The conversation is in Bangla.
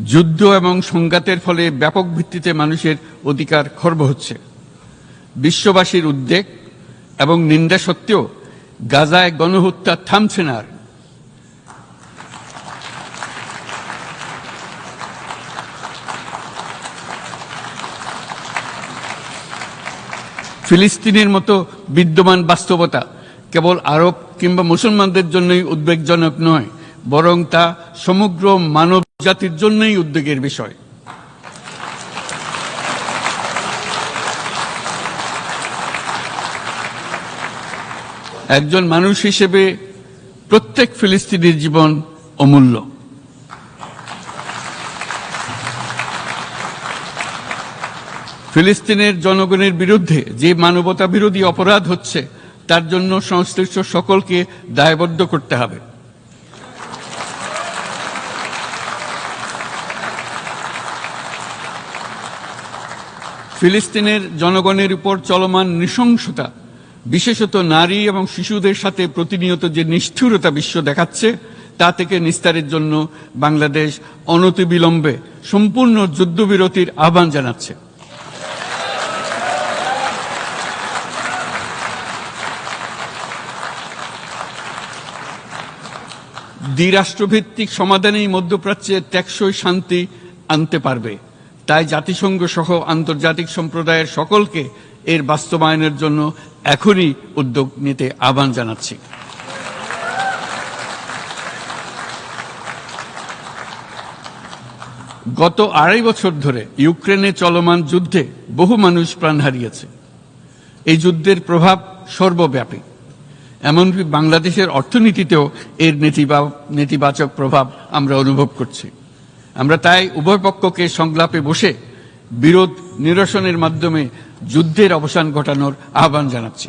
যুদ্ধ এবং সংঘাতের ফলে ব্যাপক ভিত্তিতে মানুষের অধিকার খর্ব হচ্ছে। বিশ্ববাসীর উদ্বেগ এবং নিন্দা সত্ত্বেও গাজায় গণহত্যা থামছে না। ফিলিস্তিনের মতো বিদ্যমান বাস্তবতা কেবল আরব কিংবা মুসলমানদের জন্যই উদ্বেগজনক নয়, বরং তা সমগ্র মানব জাতির জন্যই উদ্বেগের বিষয়। একজন মানুষ হিসেবে প্রত্যেক ফিলিস্তিনির জীবন অমূল্য। ফিলিস্তিনের জনগণের বিরুদ্ধে যে মানবতা বিরোধী অপরাধ হচ্ছে তার জন্য সংশ্লিষ্ট সকলকে দায়বদ্ধ করতে হবে। ফিলিস্তিনের জনগণের উপর চলমান নৃশংসতা, বিশেষত নারী এবং শিশুদের সাথে প্রতিনিয়ত যে নিষ্ঠুরতা বিশ্ব দেখাচ্ছে, তা থেকে নিস্তারের জন্য বাংলাদেশ অনতিবিলম্বে সম্পূর্ণ যুদ্ধবিরতির আহ্বান জানাচ্ছে। দ্বিরাষ্ট্রভিত্তিক সমাধানেই মধ্যপ্রাচ্যে টেকসই শান্তি আনতে পারবে। তাই জাতিসংঘ সহ আন্তর্জাতিক সম্প্রদায়ের সকলকে এর বাস্তবায়নের জন্য এখনই উদ্যোগ নিতে আহ্বান জানাচ্ছি। গত 2.5 বছর ধরে ইউক্রেনে চলমান যুদ্ধে বহু মানুষ প্রাণ হারিয়েছে। এই যুদ্ধের প্রভাব সর্বব্যাপী, এমনকি বাংলাদেশের অর্থনীতিতেও এর নেতিবাচক প্রভাব আমরা অনুভব করছি। আমরা তাই উভয় পক্ষকে সংলাপে বসে বিরোধ নিরসনের মাধ্যমে যুদ্ধের অবসান ঘটানোর আহ্বান জানাচ্ছি।